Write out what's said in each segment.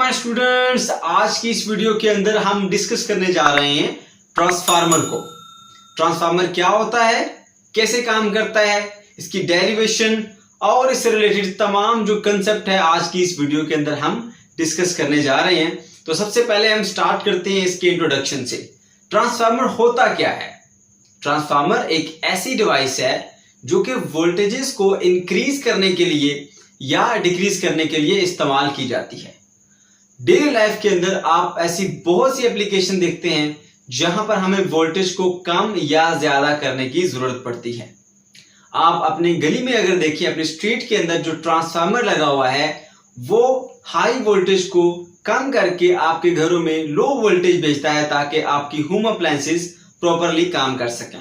My students, आज की इस वीडियो के अंदर हम डिस्कस करने जा रहे हैं ट्रांसफार्मर को। ट्रांसफार्मर क्या होता है, कैसे काम करता है, इसकी डेरिवेशन और इससे रिलेटेड तमाम जो कंसेप्ट है आज की इस वीडियो के अंदर हम डिस्कस करने जा रहे हैं। तो सबसे पहले हम स्टार्ट करते हैं इसके इंट्रोडक्शन से। ट्रांसफार्मर होता क्या है? ट्रांसफार्मर एक ऐसी डिवाइस है जो कि वोल्टेजेस को इंक्रीज करने के लिए या डिक्रीज करने के लिए इस्तेमाल की जाती है। डेली लाइफ के अंदर आप ऐसी बहुत सी एप्लीकेशन देखते हैं जहां पर हमें वोल्टेज को कम या ज्यादा करने की जरूरत पड़ती है। आप अपने गली में अगर देखिए, अपने स्ट्रीट के अंदर जो ट्रांसफार्मर लगा हुआ है वो हाई वोल्टेज को कम करके आपके घरों में लो वोल्टेज भेजता है ताकि आपकी होम अप्लायंसेस प्रॉपरली काम कर सकें।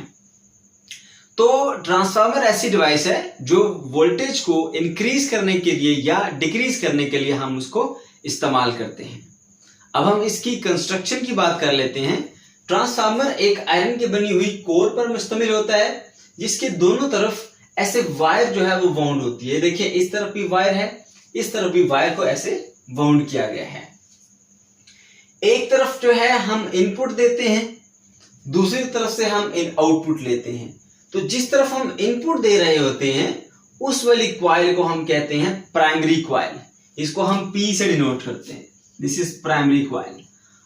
तो ट्रांसफार्मर ऐसी डिवाइस है जो वोल्टेज को इंक्रीज करने के लिए या डिक्रीज करने के लिए हम उसको इस्तेमाल करते हैं। अब हम इसकी कंस्ट्रक्शन की बात कर लेते हैं। ट्रांसफार्मर एक आयरन की बनी हुई कोर पर मुश्तमिल होता है जिसके दोनों तरफ ऐसे वायर जो है वो वाउंड होती है। देखिए, इस तरफ भी वायर है, इस तरफ भी वायर को ऐसे वाउंड किया गया है। एक तरफ जो है हम इनपुट देते हैं, दूसरी तरफ से हम आउटपुट लेते हैं। तो जिस तरफ हम इनपुट दे रहे होते हैं उस वाली क्वाइल को हम कहते हैं प्राइमरी क्वाइल। इसको हम P से डिनोट करते हैं, दिस इज प्राइमरी क्वाइल।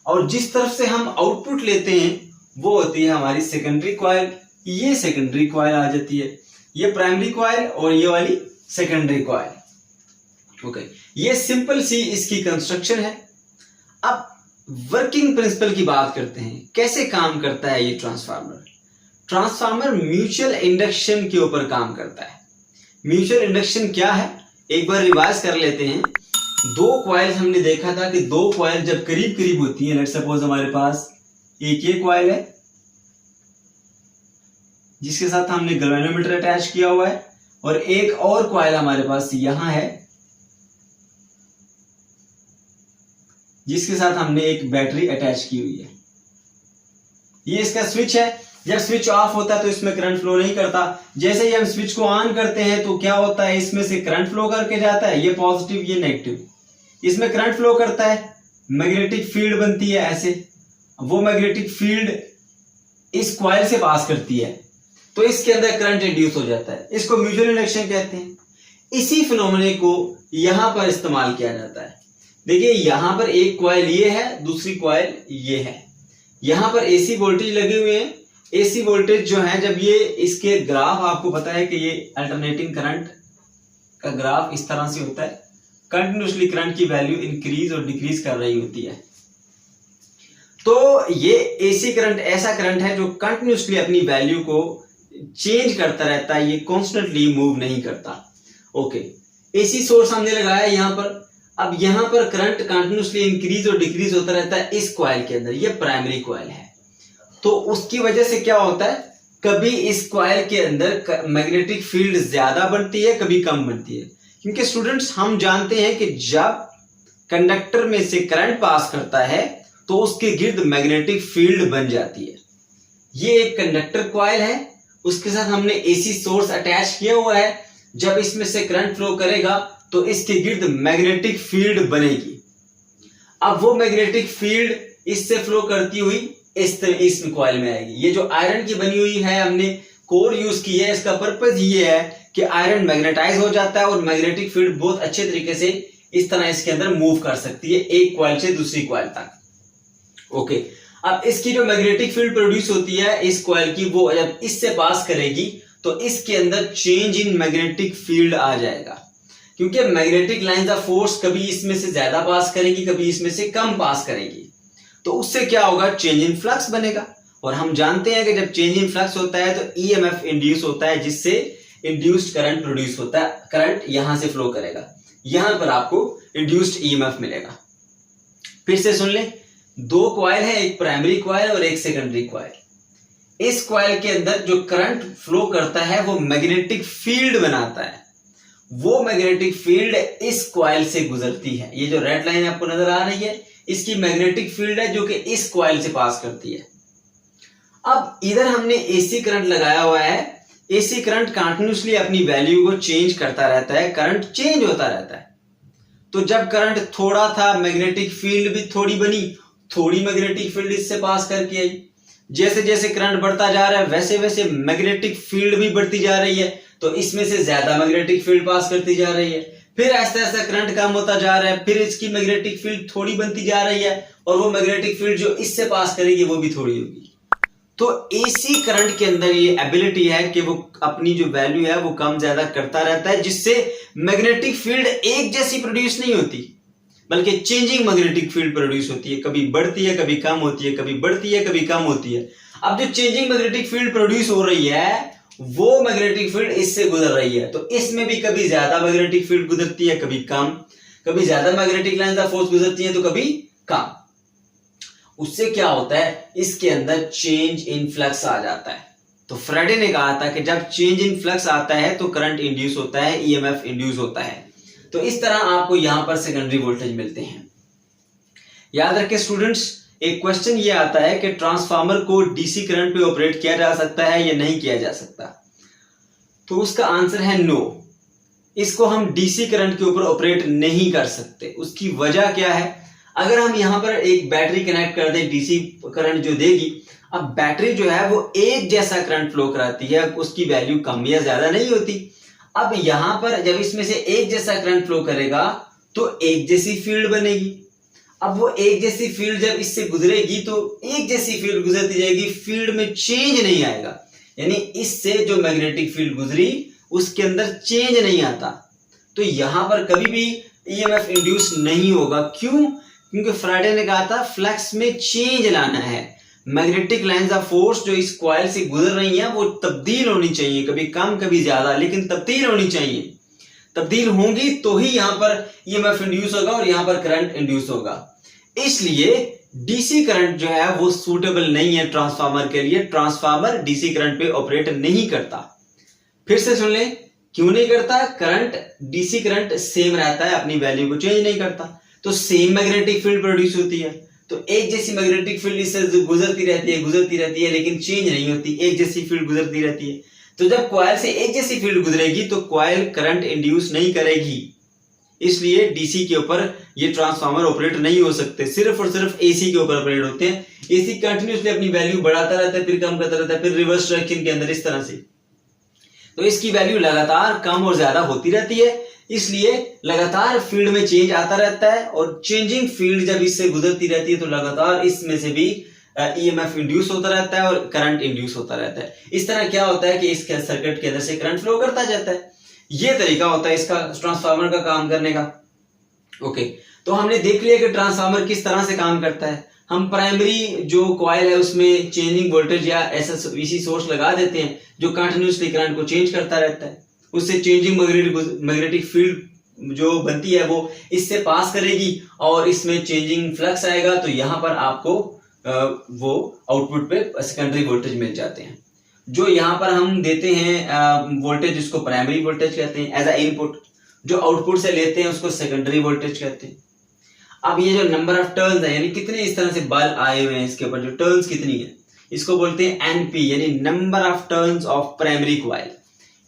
और जिस तरफ से हम आउटपुट लेते हैं वो होती है हमारी सेकेंडरी क्वाइल। ये सेकेंडरी क्वाइल आ जाती है, ये प्राइमरी क्वाइल और ये वाली सेकेंडरी क्वाइल। ओके, ये सिंपल सी इसकी कंस्ट्रक्शन है। अब वर्किंग प्रिंसिपल की बात करते हैं, कैसे काम करता है ये ट्रांसफार्मर। ट्रांसफार्मर म्यूचुअल इंडक्शन के ऊपर काम करता है। म्यूचुअल इंडक्शन क्या है, एक बार रिवाइज कर लेते हैं। दो क्वाइल हमने देखा था कि दो क्वाइल जब करीब करीब होती है, लेट्स सपोज हमारे पास एक ये क्वाइल है जिसके साथ हमने गैल्वेनोमीटर अटैच किया हुआ है, और एक और क्वाइल हमारे पास यहां है जिसके साथ हमने एक बैटरी अटैच की हुई है। ये इसका स्विच है। जब स्विच ऑफ होता है तो इसमें करंट फ्लो नहीं करता। जैसे ही हम स्विच को ऑन करते हैं तो क्या होता है, इसमें से करंट फ्लो करके जाता है, ये पॉजिटिव ये नेगेटिव। इसमें करंट फ्लो करता है, मैग्नेटिक फील्ड बनती है ऐसे। वो मैग्नेटिक फील्ड इस क्वाइल से पास करती है तो इसके अंदर करंट इंड्यूस हो जाता है। इसको म्यूचुअल इंडक्शन कहते हैं। इसी फिनोमेना को यहां पर इस्तेमाल किया जाता है। देखिए, यहां पर एक क्वाइल ये है, दूसरी क्वाइल ये है। यहां पर एसी वोल्टेज लगे हुए हैं। एसी वोल्टेज जो है, जब ये इसके ग्राफ, आपको पता है कि ये अल्टरनेटिंग करंट का ग्राफ इस तरह से होता है। कंटिन्यूसली करंट की वैल्यू इंक्रीज और डिक्रीज कर रही होती है। तो ये एसी करंट ऐसा करंट है जो कंटिन्यूसली अपनी वैल्यू को चेंज करता रहता है, ये कॉन्स्टेंटली मूव नहीं करता। ओके, एसी सोर्स हमने लगाया यहां पर। अब यहां पर करंट कंटिन्यूसली इंक्रीज और डिक्रीज होता रहता है इस क्वाइल के अंदर। ये प्राइमरी क्वाइल है। तो उसकी वजह से क्या होता है, कभी इस क्वाइल के अंदर मैग्नेटिक फील्ड ज्यादा बनती है, कभी कम बनती है। क्योंकि स्टूडेंट्स, हम जानते हैं कि जब कंडक्टर में से करंट पास करता है तो उसके गिर्द मैग्नेटिक फील्ड बन जाती है। ये एक कंडक्टर क्वाइल है, उसके साथ हमने एसी सोर्स अटैच किया हुआ है। जब इसमें से करंट फ्लो करेगा तो इसके गिर्द मैग्नेटिक फील्ड बनेगी। अब वो मैग्नेटिक फील्ड इससे फ्लो करती हुई इस क्वाइल में आएगी। ये जो आयरन की बनी हुई है, हमने कोर यूज की है, इसका पर्पस ये है कि आयरन मैग्नेटाइज हो जाता है और मैग्नेटिक फील्ड बहुत अच्छे तरीके से इस तरह इसके अंदर मूव कर सकती है एक क्वाइल से दूसरी क्वाइल तक। ओके, अब इसकी जो मैग्नेटिक फील्ड प्रोड्यूस होती है इस क्वाइल की, वो जब इससे पास करेगी तो इसके अंदर चेंज इन मैग्नेटिक फील्ड आ जाएगा। क्योंकि मैग्नेटिक लाइंस ऑफ फोर्स कभी इसमें से ज्यादा पास करेगी, कभी इसमें से कम पास करेगी। तो उससे क्या होगा, चेंज इन फ्लक्स बनेगा। और हम जानते हैं कि जब चेंज इन फ्लक्स होता है तो ईएमएफ इंड्यूस होता है, जिससे इंड्यूस्ड करंट प्रोड्यूस होता है। करंट यहां से फ्लो करेगा, यहां पर आपको इंड्यूस्ड ईएमएफ मिलेगा। फिर से सुन ले, दो क्वाइल है, एक प्राइमरी क्वाइल और एक सेकेंडरी क्वाइल। इस क्वाइल के अंदर जो करंट फ्लो करता है वो मैग्नेटिक फील्ड बनाता है। वो मैग्नेटिक फील्ड इस क्वाइल से गुजरती है। ये जो रेड लाइन आपको नजर आ रही है, इसकी मैग्नेटिक फील्ड है जो कि इस क्वाइल से पास करती है। अब इधर हमने एसी करंट लगाया हुआ है। एसी करंट कंटिन्यूसली अपनी वैल्यू को चेंज करता रहता है, करंट चेंज होता रहता है। तो जब करंट थोड़ा था, मैग्नेटिक फील्ड भी थोड़ी बनी, थोड़ी मैग्नेटिक फील्ड इससे पास करके आई। जैसे जैसे करंट बढ़ता जा रहा है वैसे वैसे मैग्नेटिक फील्ड भी बढ़ती जा रही है, तो इसमें से ज्यादा मैग्नेटिक फील्ड पास करती जा रही है। फिर ऐसा ऐसा करंट कम होता जा रहा है, फिर इसकी मैग्नेटिक फील्ड थोड़ी बनती जा रही है, और वो मैग्नेटिक फील्ड जो इससे पास करेगी वो भी थोड़ी होगी। तो एसी करंट के अंदर ये एबिलिटी है कि वो अपनी जो वैल्यू है वो कम ज्यादा करता रहता है, जिससे मैग्नेटिक फील्ड एक जैसी प्रोड्यूस नहीं होती, बल्कि चेंजिंग मैग्नेटिक फील्ड प्रोड्यूस होती है। कभी बढ़ती है, कभी कम होती है, कभी बढ़ती है, कभी कम होती है। अब जो चेंजिंग मैग्नेटिक फील्ड प्रोड्यूस हो रही है वो मैग्नेटिक फील्ड इससे गुजर रही है, तो इसमें भी कभी ज्यादा मैग्नेटिक फील्ड गुजरती है, कभी कम, कभी ज्यादा मैग्नेटिक लाइंस ऑफ फोर्स गुजरती है तो कभी कम। उससे क्या होता है, इसके अंदर चेंज इन फ्लक्स आ जाता है। तो फ्राइडे ने कहा था कि जब चेंज इन फ्लक्स आता है तो करंट इंड्यूस होता है, ईएमएफ इंड्यूस होता है। तो इस तरह आपको यहां पर सेकेंडरी वोल्टेज मिलते हैं। याद रखें स्टूडेंट्स, एक क्वेश्चन ये आता है कि ट्रांसफार्मर को डीसी करंट पे ऑपरेट किया जा सकता है या नहीं किया जा सकता, तो उसका आंसर है नो। इसको हम डीसी करंट के ऊपर ऑपरेट नहीं कर सकते। उसकी वजह क्या है, अगर हम यहां पर एक बैटरी कनेक्ट कर दें डीसी करंट जो देगी, अब बैटरी जो है वो एक जैसा करंट फ्लो कराती है, उसकी वैल्यू कम या ज्यादा नहीं होती। अब यहां पर जब इसमें से एक जैसा करंट फ्लो करेगा तो एक जैसी फील्ड बनेगी। अब वो एक जैसी फील्ड जब इससे गुजरेगी तो एक जैसी फील्ड गुजरती जाएगी, फील्ड में चेंज नहीं आएगा, यानी इससे जो मैग्नेटिक फील्ड गुजरी उसके अंदर चेंज नहीं आता। तो यहां पर कभी भी ईएमएफ इंड्यूस नहीं होगा। क्यों? क्योंकि फ्राइडे ने कहा था फ्लक्स में चेंज लाना है। मैग्नेटिक लाइंस ऑफ फोर्स जो इस कॉइल से गुजर रही हैं वो तब्दील होनी चाहिए, कभी कम कभी ज्यादा, लेकिन तब्दील होनी चाहिए। तब्दील होंगी तो ही यहां पर ईएमएफ इंड्यूस होगा और यहां पर करंट इंड्यूस होगा। इसलिए डीसी करंट जो है वो सूटेबल नहीं है ट्रांसफार्मर के लिए। ट्रांसफार्मर डीसी करंट पे ऑपरेट नहीं करता। फिर से सुन लें, क्यों नहीं करता? करंट, डीसी करंट सेम रहता है, अपनी वैल्यू को चेंज नहीं करता, तो सेम मैग्नेटिक फील्ड प्रोड्यूस होती है। तो एक जैसी मैग्नेटिक फील्ड इससे गुजरती रहती है लेकिन चेंज नहीं होती, एक जैसी फील्ड गुजरती रहती है। तो जब कॉइल से एक जैसी फील्ड गुजरेगी तो कॉइल करंट इंड्यूस नहीं करेगी, इसलिए डीसी के ऊपर ये ट्रांसफार्मर ऑपरेट नहीं हो सकते। सिर्फ और सिर्फ एसी के ऊपर ऑपरेट होते हैं। एसी कंटिन्यूसली अपनी वैल्यू बढ़ाता रहता है, फिर कम करता रहता है, फिर रिवर्स डायरेक्शन के अंदर इस तरह से, तो इसकी वैल्यू लगातार कम और ज्यादा होती रहती है। इसलिए लगातार फील्ड में चेंज आता रहता है, और चेंजिंग फील्ड जब इससे गुजरती रहती है तो लगातार इसमें से भी ईएमएफ इंड्यूस होता रहता है और करंट इंड्यूस होता रहता है। इस तरह क्या होता है कि इस सर्किट के अंदर से करंट फ्लो करता जाता है। ये तरीका होता है इसका ट्रांसफार्मर का काम करने का। ओके, तो हमने देख लिया कि ट्रांसफार्मर किस तरह से काम करता है। हम प्राइमरी जो कॉइल है उसमें चेंजिंग वोल्टेज या ऐसा वीसी सोर्स लगा देते हैं जो कंटिन्यूसली करंट को चेंज करता रहता है। उससे चेंजिंग मैग्नेटिक फील्ड जो बनती है वो इससे पास करेगी और इसमें चेंजिंग फ्लक्स आएगा, तो यहां पर आपको वो आउटपुट पे सेकेंडरी वोल्टेज मिल जाते हैं। जो यहाँ पर हम देते हैं वोल्टेज, उसको प्राइमरी वोल्टेज कहते हैं एज अ इनपुट। जो आउटपुट से लेते हैं उसको सेकेंडरी वोल्टेज कहते हैं। अब ये जो नंबर ऑफ टर्न्स है, यानी कितने इस तरह से बल आए हुए हैं इसके ऊपर, जो टर्न्स कितनी है, इसको बोलते हैं एनपी, यानी number of turns of primary coil.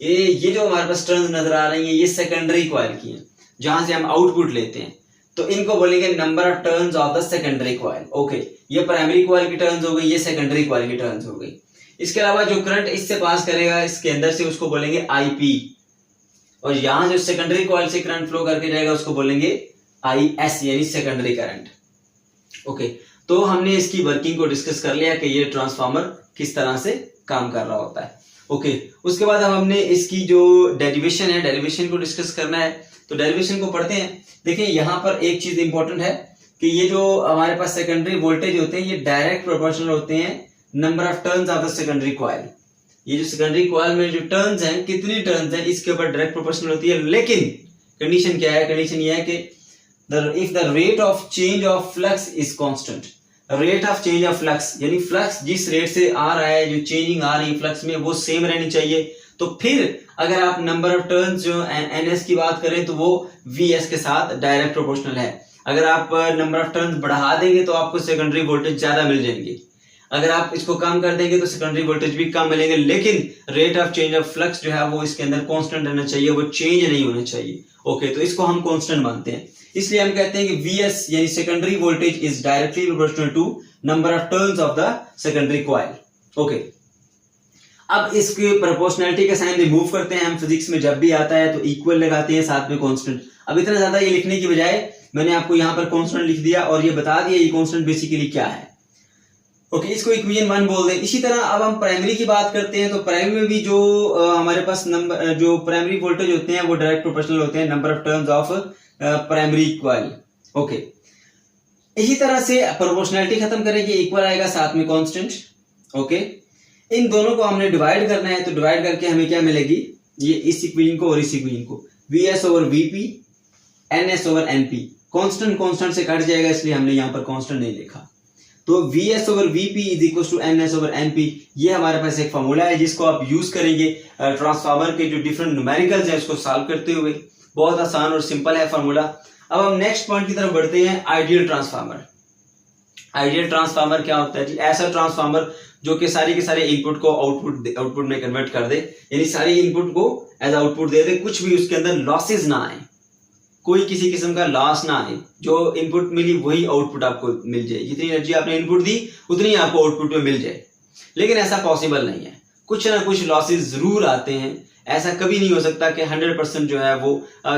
ये जो हमारे पास टर्न्स नजर आ रही है ये सेकेंडरी कॉइल की है, जहां से हम आउटपुट लेते हैं, तो इनको बोलेंगे number of turns of the secondary coil. Okay, ये प्राइमरी कॉइल की टर्न्स हो गई, ये सेकेंडरी कॉइल की टर्न्स हो गई। इसके अलावा जो करंट इससे पास करेगा इसके अंदर से उसको बोलेंगे आईपी, और यहां जो सेकेंडरी कॉइल से करंट फ्लो करके जाएगा उसको बोलेंगे आईएस, यानी सेकेंडरी करंट। ओके, तो हमने इसकी वर्किंग को डिस्कस कर लिया कि ये ट्रांसफार्मर किस तरह से काम कर रहा होता है। ओके, उसके बाद अब हमने इसकी जो डेरिवेशन है, डेरिवेशन को डिस्कस करना है, तो डेरिवेशन को पढ़ते हैं। देखिए यहाँ पर एक चीज इंपॉर्टेंट है कि ये जो हमारे पास सेकेंडरी वोल्टेज होते हैं ये डायरेक्ट प्रोपोर्शनल होते हैं number of turns of the secondary coil. ये जो सेकेंडरी कॉइल में जो टर्न्स हैं, कितनी टर्न्स हैं, इसके ऊपर डायरेक्ट प्रोपोर्शनल होती है। लेकिन कंडीशन क्या है? कंडीशन ये है कि if the rate of change of flux is constant, rate of change of flux, यानी फ्लक्स जिस रेट से आ रहा है, जो चेंजिंग आ रही है फ्लक्स में, वो सेम रहनी चाहिए। तो फिर अगर आप नंबर ऑफ टर्न्स जो एनएस की बात करें तो वो वीएस के साथ डायरेक्ट प्रोपोर्शनल है। अगर आप नंबर ऑफ टर्न्स बढ़ा देंगे तो आपको सेकेंडरी वोल्टेज ज्यादा मिल जाएंगे, अगर आप इसको कम कर देंगे तो सेकेंडरी वोल्टेज भी कम मिलेंगे। लेकिन rate of change of flux जो है वो इसके अंदर कांस्टेंट रहना चाहिए, वो चेंज नहीं होना चाहिए। ओके, तो इसको हम कांस्टेंट मानते हैं। इसलिए हम कहते हैं कि VS यानी secondary voltage is directly proportional to number of turns of the secondary coil. Okay, अब इसके प्रोपोर्शनैलिटी का साइन रिमूव करते हैं हम। फिजिक्स में जब भी आता है तो इक्वल लगाते हैं, साथ में कांस्टेंट। अब इतना ज्यादा ये लिखने की बजाय मैंने आपको यहाँ पर कांस्टेंट लिख दिया और ये बता दिया ये कांस्टेंट बेसिकली क्या है। ओके, इसको इक्वेशन 1 बोल दें। इसी तरह अब हम प्राइमरी की बात करते हैं तो प्राइमरी में भी जो हमारे पास नंबर जो प्राइमरी वोल्टेज होते हैं वो डायरेक्ट प्रोपोर्शनल होते हैं number of turns of primary coil. Okay, इसी तरह से प्रोपोर्शनैलिटी खत्म करेंगे, इक्वल आएगा, साथ में कांस्टेंट। ओके, इन दोनों को हमने डिवाइड करना है तो डिवाइड करके हमें क्या मिलेगी, ये इस इक्वेशन को और इस इक्वेशन को, VS over VP NS over NP। Constant constant से कट जाएगा इसलिए हमने यहाँ पर कांस्टेंट नहीं लिखा। तो VS over VP is equal to NS over NP। ये हमारे पास एक फॉर्मूला है जिसको आप यूज करेंगे ट्रांसफार्मर के जो डिफरेंट न्यूमेरिकल्स है उसको सॉल्व करते हुए। बहुत आसान और सिंपल है फॉर्मूला। अब हम नेक्स्ट पॉइंट की तरफ बढ़ते हैं, आइडियल ट्रांसफार्मर। आइडियल ट्रांसफार्मर क्या होता है जी? ऐसा ट्रांसफार्मर जो कि सारी के सारे इनपुट को आउटपुट में कन्वर्ट कर दे, यानी सारी इनपुट को एज आउटपुट दे दे, कुछ भी उसके अंदर लॉसेज ना आए, कोई किसी किस्म का लॉस ना आए। जो इनपुट मिली वही आउटपुट आपको मिल जाए, जितनी एनर्जी आपने इनपुट दी उतनी आपको आउटपुट में मिल जाए। लेकिन ऐसा पॉसिबल नहीं है, कुछ ना कुछ लॉसेज जरूर आते हैं। ऐसा कभी नहीं हो सकता कि 100% जो है वो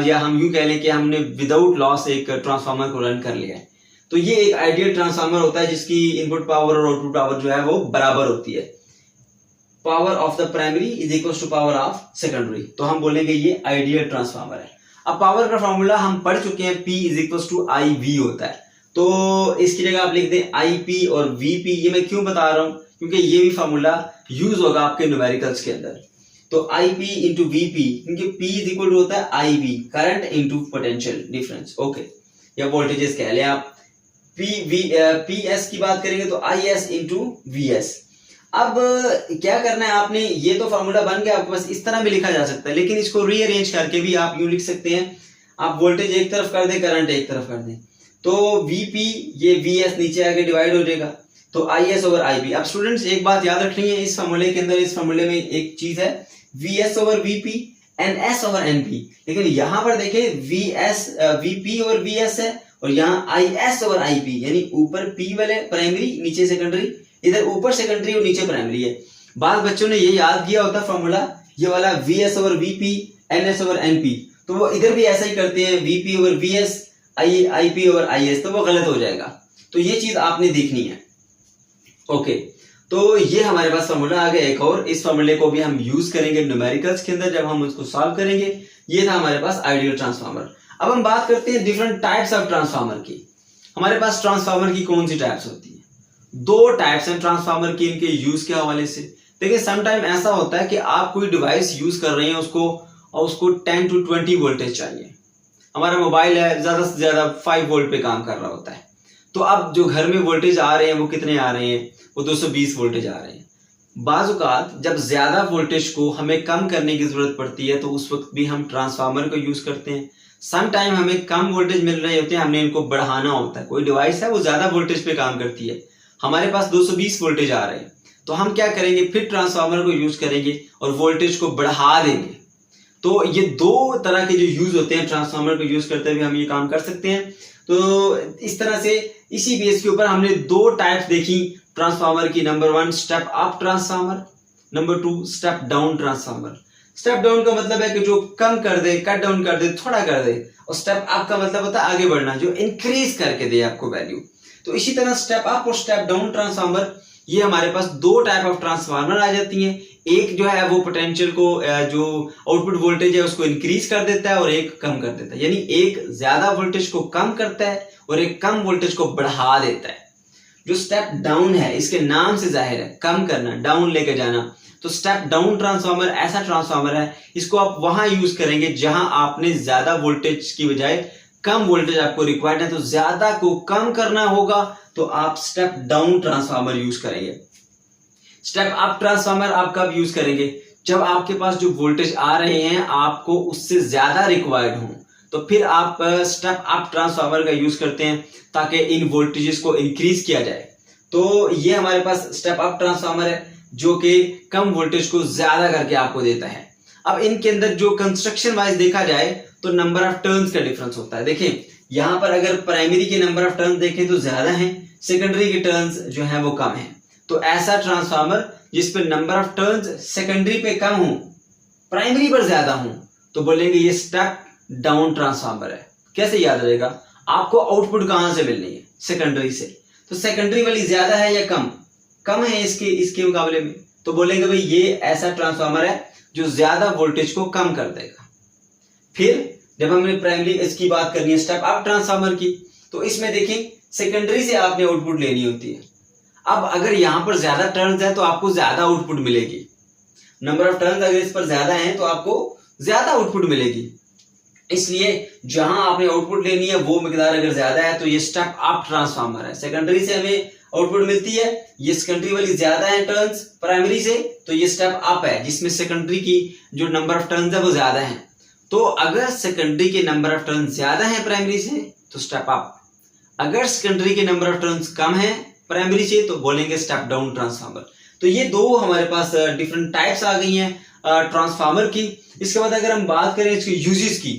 या हम यूं कह लें कि हमने विदाउट लॉस एक ट्रांसफार्मर को रन कर लिया है। तो ये एक आइडियल ट्रांसफार्मर होता है जिसकी इनपुट पावर और आउटपुट पावर जो है वो बराबर होती है। Power of the primary is equal to power of secondary, तो हम बोलेंगे ये आइडियल ट्रांसफार्मर है। अब पावर का फॉर्मूला हम पढ़ चुके हैं, P is equal to IV होता है। तो इसकी जगह आप लिख दें IP और VP। ये मैं क्यों बता रहा हूं, क्योंकि ये भी फॉर्मूला यूज होगा आपके न्यूमेरिकल्स के अंदर। तो IP इंटू VP, क्योंकि P इज इक्वल टू होता है IV, current into potential difference. Okay, या वोल्टेजेस कह लें आप। PS की बात करेंगे तो IS इंटू VS। अब क्या करना है आपने, ये तो फॉर्मूला बन गया आपके पास, इस तरह भी लिखा जा सकता है, लेकिन इसको रीअरेंज करके भी आप यूं लिख सकते हैं। आप वोल्टेज एक तरफ कर दें, करंट एक तरफ कर दें, तो VP ये VS नीचे आके डिवाइड हो जाएगा, तो IS ओवर IP। अब स्टूडेंट्स एक बात याद रखनी है इस फॉर्मूले के अंदर, इस फॉर्मूले में एक चीज है VS over VP NS over NP। लेकिन यहां पर देखें VP ओवर VS है और यहाँ IS ओवर IP, यानी ऊपर P वाले प्राइमरी नीचे सेकेंडरी, इधर ऊपर सेकेंडरी और नीचे प्राइमरी है। बाद बच्चों ने ये याद किया होता फॉर्मूला, ये वाला VS over VP NS over NP, तो वो इधर भी ऐसा ही करते हैं, VP over VS IP over IS, तो वो गलत हो जाएगा। तो ये चीज आपने देखनी है। ओके, तो ये हमारे पास फॉर्मूला आ गया एक और, इस फॉर्मूले को भी हम यूज करेंगे न्यूमेरिकल्स के अंदर जब हम उसको सॉल्व करेंगे। ये था हमारे पास आइडियल ट्रांसफार्मर। अब हम बात करते हैं डिफरेंट टाइप्स ऑफ ट्रांसफार्मर की। हमारे पास ट्रांसफार्मर की कौन सी टाइप्स होती है? 2 टाइप्स हैं ट्रांसफार्मर की, इनके यूज के हवाले से। देखिए, सम टाइम ऐसा होता है कि आप कोई डिवाइस यूज कर रहे हैं, उसको 10 to 20 वोल्टेज चाहिए। हमारा मोबाइल है, ज्यादा से ज्यादा 5 वोल्ट पे काम कर रहा होता है। तो अब जो घर में वोल्टेज आ रहे हैं वो कितने आ रहे हैं? वो 220 वोल्टेज आ रहे हैं। बाजुकात जब ज्यादा वोल्टेज को हमें कम करने की जरूरत पड़ती है तो उस वक्त भी हम ट्रांसफार्मर को यूज करते हैं। सम टाइम हमें कम वोल्टेज मिल रहे होते हैं, हमने इनको बढ़ाना होता है। कोई डिवाइस है वो ज्यादा वोल्टेज पे काम करती है, हमारे पास 220 वोल्टेज आ रहे हैं, तो हम क्या करेंगे, फिर ट्रांसफार्मर को यूज करेंगे और वोल्टेज को बढ़ा देंगे। तो ये 2 तरह के जो यूज होते हैं ट्रांसफार्मर को यूज करते हुए हम ये काम कर सकते हैं। तो इस तरह से इसी बेस के ऊपर हमने 2 टाइप्स देखी ट्रांसफार्मर की। Number 1 step up transformer, number 2 step down transformer. Step down का मतलब है कि जो कम कर दे, कट डाउन कर दे, थोड़ा कर दे, और स्टेप अप का मतलब होता है आगे बढ़ना, जो इंक्रीज करके दे आपको वैल्यू। तो इसी तरह स्टेप अप और स्टेप डाउन ट्रांसफार्मर, ये हमारे पास 2 टाइप ऑफ ट्रांसफार्मर आ जाती हैं। एक जो है वो पोटेंशियल को, जो आउटपुट वोल्टेज है उसको इंक्रीज कर देता है और एक कम कर देता है, यानी एक ज्यादा वोल्टेज को कम करता है और एक कम वोल्टेज को बढ़ा देता है। जो स्टेप डाउन है, इसके नाम से जाहिर है कम करना, डाउन लेके जाना। तो स्टेप डाउन ट्रांसफार्मर ऐसा ट्रांसफार्मर है, इसको आप वहां यूज करेंगे जहां आपने ज्यादा वोल्टेज की बजाय कम वोल्टेज आपको रिक्वायर्ड है, तो ज्यादा को कम करना होगा तो आप स्टेप डाउन ट्रांसफार्मर यूज करेंगे। स्टेप अप ट्रांसफार्मर आप कब यूज करेंगे? जब आपके पास जो वोल्टेज आ रहे हैं आपको उससे ज्यादा रिक्वायर्ड हो, तो फिर आप स्टेप अप ट्रांसफार्मर का यूज करते हैं ताकि इन वोल्टेजेस को इंक्रीज किया जाए। तो ये हमारे पास स्टेप अप ट्रांसफार्मर है जो कि कम वोल्टेज को ज्यादा करके आपको देता है। अब इनके अंदर जो कंस्ट्रक्शन वाइज देखा जाए तो नंबर ऑफ टर्न्स का डिफरेंस होता है। देखें, यहाँ पर अगर प्राइमरी के नंबर ऑफ टर्न्स देखें तो ज्यादा हैं, सेकेंडरी के टर्न्स जो है वो कम हैं। तो ऐसा ट्रांसफार्मर जिस पे नंबर ऑफ टर्न्स सेकेंडरी पे कम हो, प्राइमरी पर ज्यादा हो, तो बोलेंगे ये स्टेप डाउन ट्रांसफार्मर है। कैसे याद रहेगा? आपको आउटपुट कहां से मिलनी है? सेकेंडरी से। तो सेकेंडरी वाली ज्यादा है या कम? कम है इसके मुकाबले में, तो बोलेंगे भाई ये ऐसा ट्रांसफार्मर है जो ज्यादा वोल्टेज को कम कर देगा। फिर जब हमने प्राइमरी इसकी बात करनी है स्टेप अप ट्रांसफार्मर की, तो इसमें देखें सेकेंडरी से आपने आउटपुट लेनी होती है। अब अगर यहां पर ज्यादा टर्न्स है तो आपको ज्यादा आउटपुट मिलेगी, नंबर ऑफ टर्न्स अगर इस पर ज्यादा है तो आपको ज्यादा आउटपुट मिलेगी। इसलिए जहां आपने आउटपुट लेनी है वो मिकदार अगर ज्यादा है तो ये स्टेप अप ट्रांसफार्मर है। सेकेंडरी से हमें आउटपुट मिलती है, ये सेकेंडरी वाली ज्यादा है टर्न्स प्राइमरी से, तो ये स्टेप अप है जिसमें सेकेंडरी की जो नंबर ऑफ टर्न्स है वो ज्यादा है। तो अगर सेकेंडरी के नंबर ऑफ टर्न्स ज्यादा है प्राइमरी से तो स्टेप अप, अगर सेकेंडरी के नंबर ऑफ टर्न्स कम है प्राइमरी से तो बोलेंगे स्टेप डाउन ट्रांसफार्मर। तो ये दो हमारे पास डिफरेंट टाइप्स आ गई हैं ट्रांसफार्मर की। इसके बाद अगर हम बात करें इसकी यूजेस की,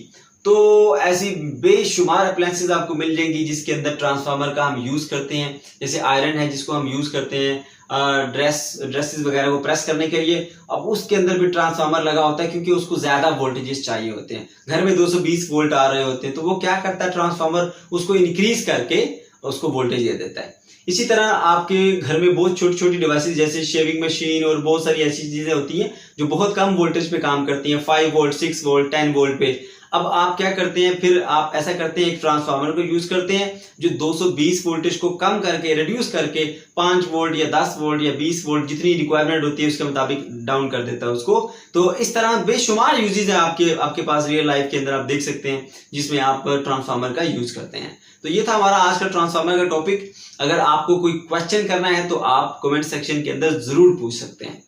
तो ऐसी बेशुमार अप्लायंसेस आपको मिल जाएंगी जिसके अंदर ट्रांसफार्मर का हम यूज करते हैं। जैसे आयरन है जिसको हम यूज करते हैं ड्रेसेस वगैरह को प्रेस करने के लिए, अब उसके अंदर भी ट्रांसफार्मर लगा होता है क्योंकि उसको ज्यादा वोल्टेजेस चाहिए होते हैं। घर में 220 वोल्ट आ रहे होते हैं तो वो क्या करता है ट्रांसफार्मर, उसको इंक्रीज करके उसको वोल्टेज दे देता है। इसी तरह आपके घर में बहुत छोटी छोटी डिवाइसेस जैसे शेविंग मशीन और बहुत सारी ऐसी चीजें होती हैं जो बहुत कम वोल्टेज पे काम करती हैं, 5 वोल्ट 6 वोल्ट 10 वोल्ट पे। अब आप क्या करते हैं, फिर आप ऐसा करते हैं एक ट्रांसफार्मर को यूज करते हैं जो 220 वोल्टेज को कम करके रिड्यूस करके 5 वोल्ट या 10 वोल्ट या 20 वोल्ट जितनी रिक्वायरमेंट होती है उसके मुताबिक डाउन कर देता है उसको। तो इस तरह बेशुमार यूजेस है आपके पास रियल लाइफ के अंदर, आप देख सकते हैं जिसमें आप ट्रांसफार्मर का यूज करते हैं। तो ये था हमारा आज का ट्रांसफार्मर का टॉपिक। अगर आपको कोई क्वेश्चन करना है तो आप कमेंट सेक्शन के अंदर जरूर पूछ सकते हैं।